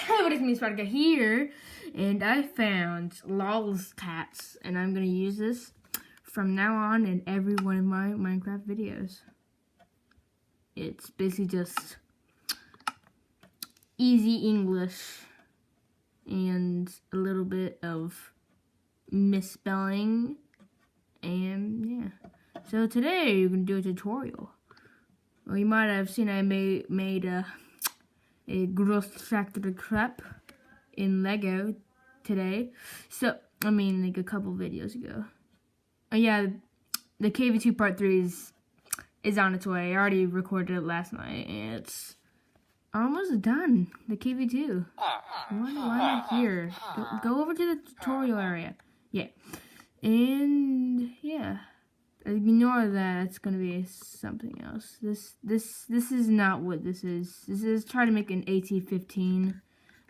Hey, what is me, Sparta here, and I found Lol's Cats, and I'm gonna use this from now on in every one of my Minecraft videos. It's basically just easy English and a little bit of misspelling, and yeah. So today you're gonna do a tutorial. Well, you might have seen I made a Großtrakor in Lego today. So, I mean, like a couple videos ago. Oh yeah, the KV2 Part 3 is on its way. I already recorded it last night, and it's almost done. The KV2. Why am I here? Go over to the tutorial area. Yeah. And, yeah. Ignore that. It's gonna be something else. This is not what this is. This is trying to make an AT-15,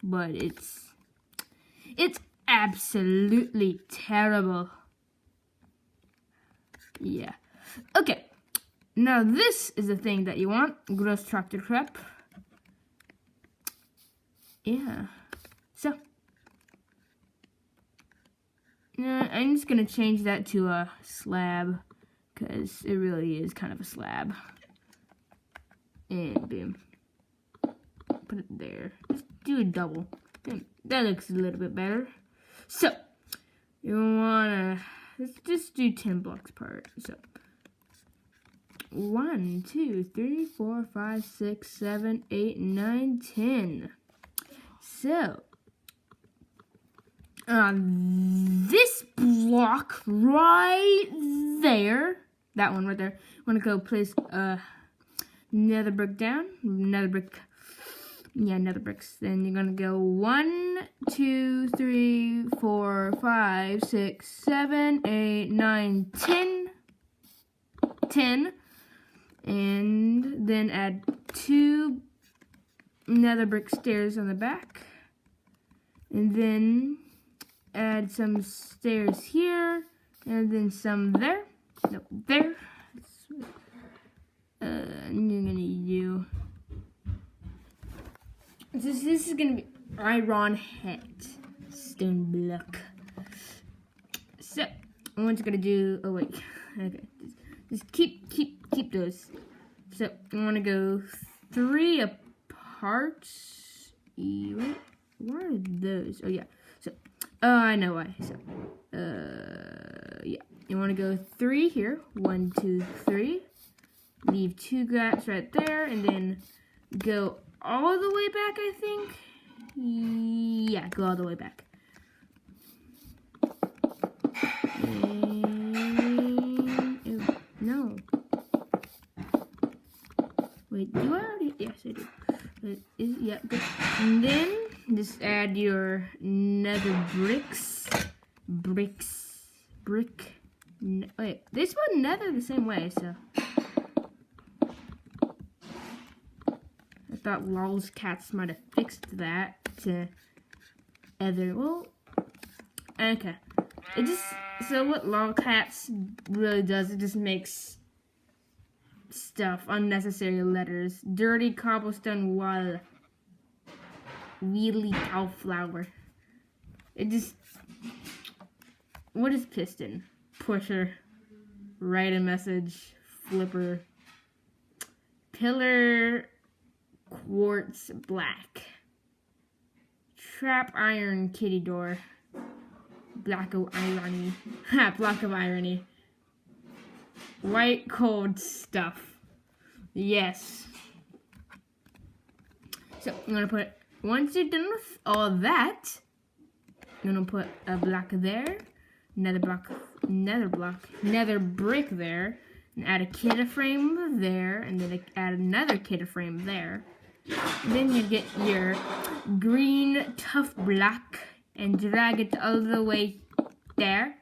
but it's absolutely terrible. Yeah. Okay. Now this is the thing that you want. Großtrakor. Yeah. So. I'm just gonna change that to a slab, because it really is kind of a slab. And boom. Put it there. Just do a double. That looks a little bit better. So, you wanna, let's just do 10 blocks apart. So, 1, 2, 3, 4, 5, 6, 7, 8, 9, 10. So, this block right there, that one right there, I'm gonna go place another brick down, another brick, yeah, another bricks. Then you're gonna go 1, 2, 3, 4, 5, 6, 7, 8, 9, 10, 10, and then add 2 nether brick stairs on the back, and then add some stairs here, and then some there. Nope, there. And you're gonna do. This is gonna be iron head stone block. So what you're gonna do? Oh wait, okay. Just keep those. So I want to go 3 apart. Wait, what are those? Oh yeah. So. Oh, I know why. So, yeah. You want to go 3 here. 1, 2, 3. Leave 2 gaps right there, and then go all the way back, I think. Yeah, go all the way back. And, no. Wait, do I already? Yes, I do. Yeah, good. And then just add your nether bricks. Wait, they spell nether the same way, so. I thought Lol's Cats might have fixed that to other. Well, okay. It just, so what Lol Cats really does, it just makes stuff, unnecessary letters. Dirty cobblestone wall. Wheelie cow flower. It just, what is piston? Pusher. Write a message. Flipper. Pillar. Quartz black. Trap iron kitty door. Block of irony. Ha, block of irony. White cold stuff. Yes. So I'm gonna put, once you're done with all that, I'm gonna put a block there, nether brick there, and add a kit frame there, and then add another kit frame there. And then you get your green tough block and drag it all the way there,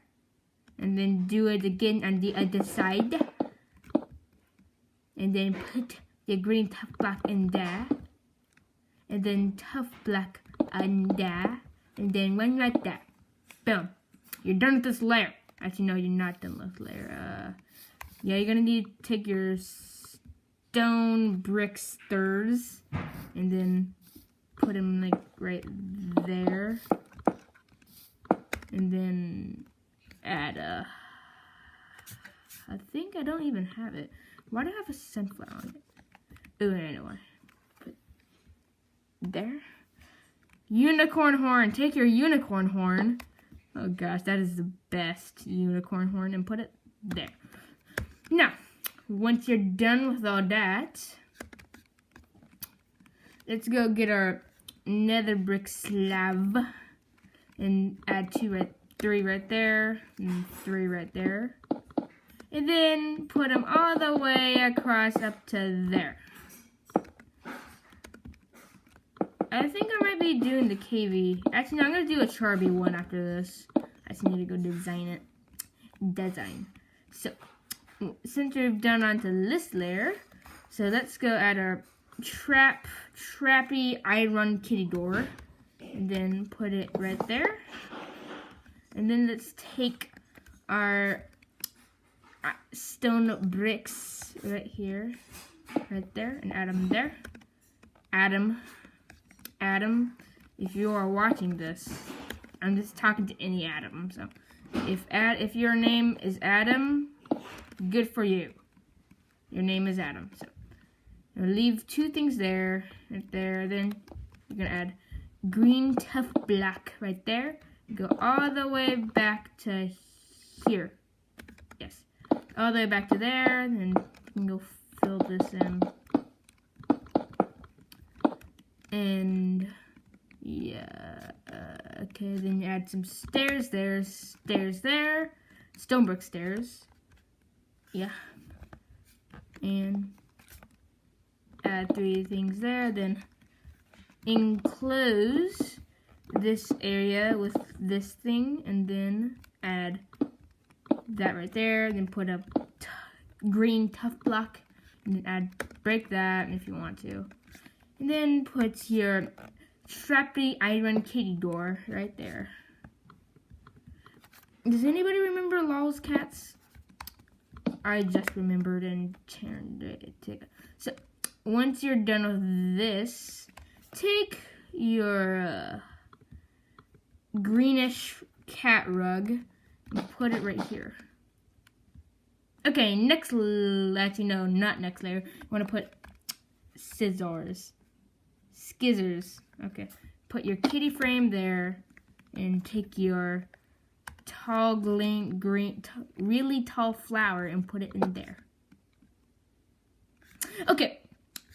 and then do it again on the other side, and then put the green tough block in there, and then tough block on there, and then one like that. Boom. You're done with this layer. Actually, no, you're not done with this layer. Yeah, you're gonna need to take your stone brick stirs, and then put him like right there. And then add a, I think I don't even have it. Why do I have a sunflower on it? Oh, I know why. Put there. Unicorn horn. Take your unicorn horn. Oh gosh, that is the best unicorn horn, and put it there. Now, once you're done with all that, let's go get our nether brick slab and add 3 right there, and 3 right there. And then put them all the way across up to there. I think I might be doing the KV. Actually, no, I'm going to do a Charby one after this. I just need to go design it. So, since we've done onto this layer, so let's go add our trappy iron kitty door. And then put it right there. And then let's take our stone bricks right here, right there, and add them there. Adam, if you are watching this, I'm just talking to any Adam. So, if your name is Adam, good for you. Your name is Adam. So, I'll leave 2 things there, right there. Then you're gonna add green tough block right there. Go all the way back to here. Yes, all the way back to there. Then you can go fill this in. And yeah, okay, then you add some stairs there, stone brick stairs, yeah, and add 3 things there, then enclose this area with this thing, and then add that right there, then put a green tough block, and then break that if you want to. And then put your strappy iron kitty door right there. Does anybody remember Lol's Cats? I just remembered and turned it. So, once you're done with this, take your greenish cat rug and put it right here. Okay, actually no, not next layer. I want to put skizzers. Okay, put your kitty frame there, and take your tall really tall flower and put it in there. Okay,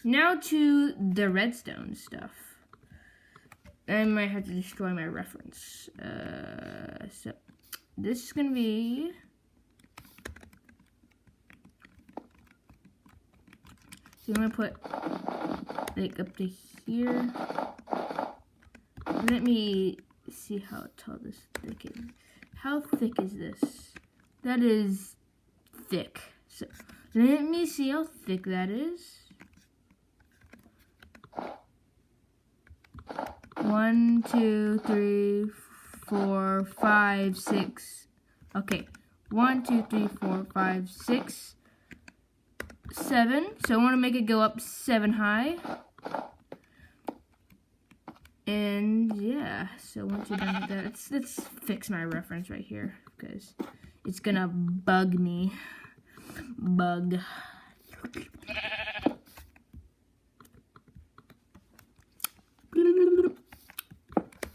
now to the redstone stuff. I might have to destroy my reference. So this is gonna be. So I'm gonna put like up to here. Let me see how tall this thick is. How thick is this? That is thick. So let me see how thick that is. 1, 2, 3, 4, 5, 6. Okay. 1, 2, 3, 4, 5, 6, 7. So I want to make it go up 7 high. And yeah, so once you're done with that, let's fix my reference right here because it's gonna bug me.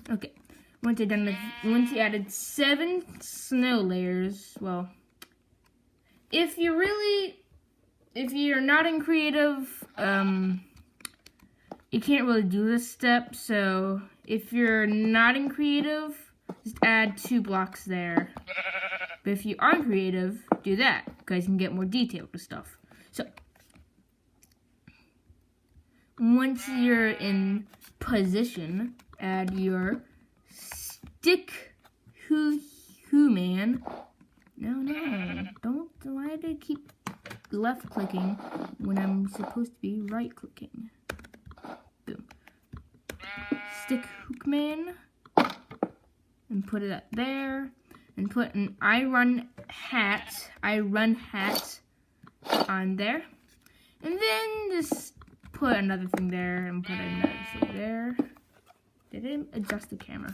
Okay, once you added 7 snow layers, well, if you're not in creative, you can't really do this step, so if you're not in creative, just add 2 blocks there. But if you are in creative, do that, because you can get more detail with stuff. So, once you're in position, add your stick man. No, don't, why do I keep left clicking when I'm supposed to be right clicking? Boom. Stick hookman, and put it up there, and put an I run hat on there, and then just put another thing there, and put another thing there, Did I adjust the camera?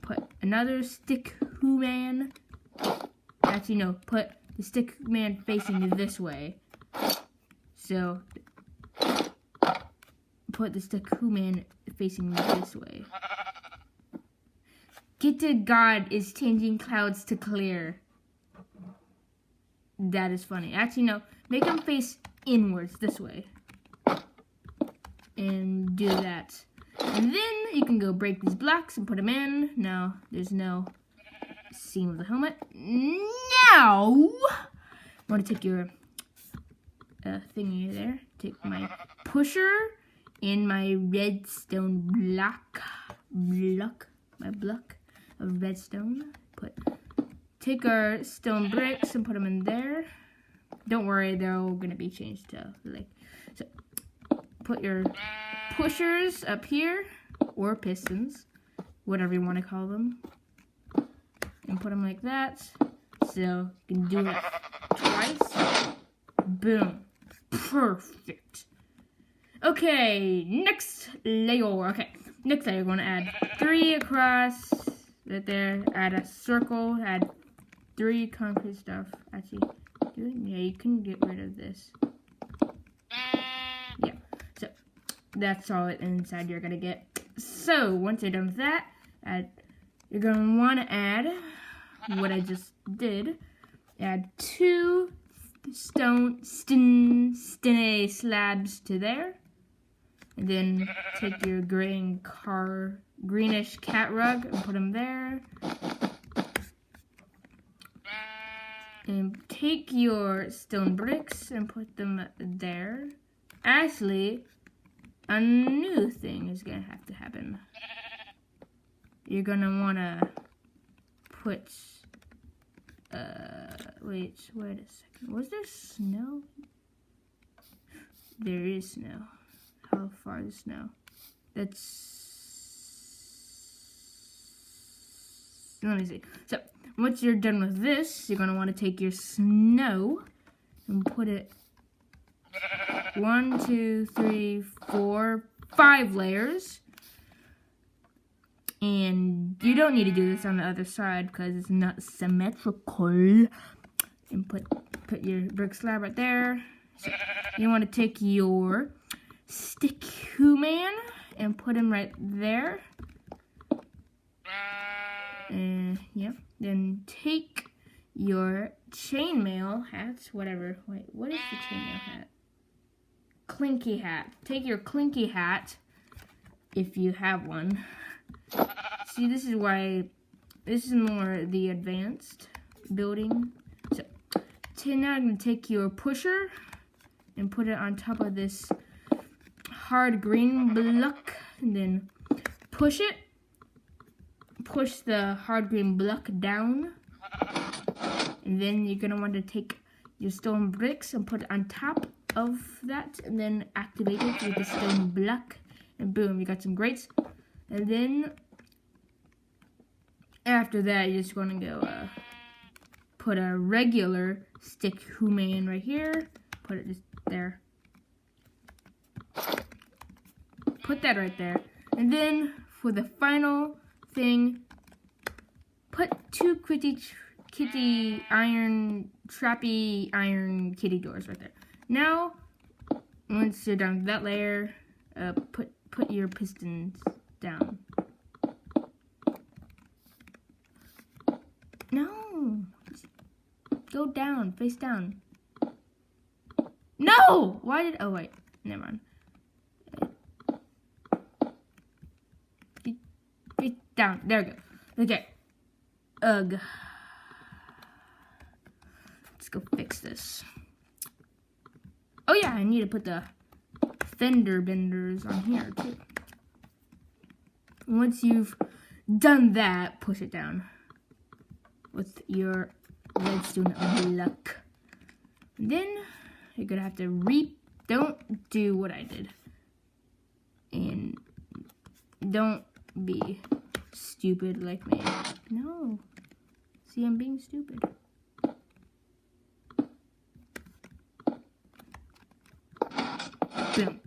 Put another stick man. Actually, no. Put the stick man facing this way. So, put the stick man facing this way. Get to God is changing clouds to clear. That is funny. Actually, no. Make them face inwards this way. And do that. And then you can go break these blocks and put them in. No, there's no seam of the helmet. Now, I want to take your thingy there. Take my pusher and my redstone block. My block of redstone. Take our stone bricks and put them in there. Don't worry, they're all gonna be changed to like. So, put your pushers up here, or pistons, whatever you want to call them, and put them like that. So you can do it twice. Boom, perfect. Okay, next layer. Okay, next layer, you're going to add 3 across right there. Add a circle. Add 3 concrete stuff. Actually, do it. Yeah, you can get rid of this. Yeah. So that's all inside you're gonna get. So once you're done with that, you're gonna want to add what I just did. Add 2 stone slabs to there. And then take your greenish cat rug and put them there. And take your stone bricks and put them there. Actually, a new thing is gonna have to happen. You're gonna wanna put, wait a second. Was there snow? There is snow. How far is snow? Let me see. So, once you're done with this, you're gonna wanna take your snow and put it 1, 2, 3, 4, 5 layers. And you don't need to do this on the other side because it's not symmetrical. And put your brick slab right there. So you want to take your stick man and put him right there. And yeah, then take your chainmail hat, whatever. Wait, what is the chainmail hat? Clinky hat. Take your clinky hat if you have one. See, this is more the advanced building. So now I'm going to take your pusher and put it on top of this hard green block, and then push it. Push the hard green block down, and then you're going to want to take your stone bricks and put it on top of that, and then activate it with the stone block, and boom, you got some grates. And then after that, you're just going to go put a regular stick man right here. Put it just there. Put that right there. And then for the final thing, put 2 kitty iron kitty doors right there. Now, once you're done with that layer, put your pistons down. No, go down, face down. No, why did? Oh wait, never mind. Face down. There we go. Okay. Ugh. Let's go fix this. Oh yeah, I need to put the fender benders on here too. Once you've done that, push it down with your redstone block. And then you're gonna have to don't do what I did. And don't be stupid like me. No. See, I'm being stupid. Boom.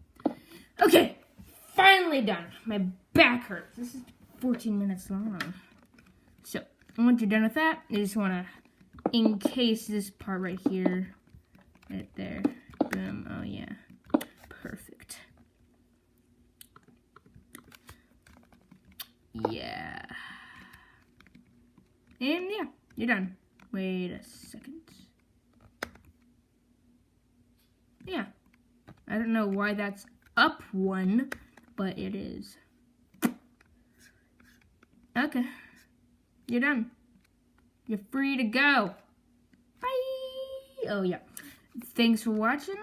Okay, finally done. My back hurts. This is 14 minutes long. So, once you're done with that, you just want to encase this part right here. Right there. Boom. Oh, yeah. Perfect. Yeah. And yeah, you're done. Wait a second. Yeah. I don't know why that's up one, but it is. Okay. You're done. You're free to go. Bye. Oh, yeah. Thanks for watching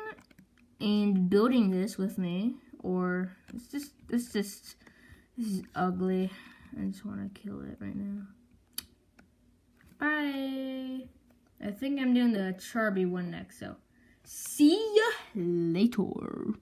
and building this with me. Or, this is ugly. I just want to kill it right now. Bye. I think I'm doing the Charby one next, so see ya later.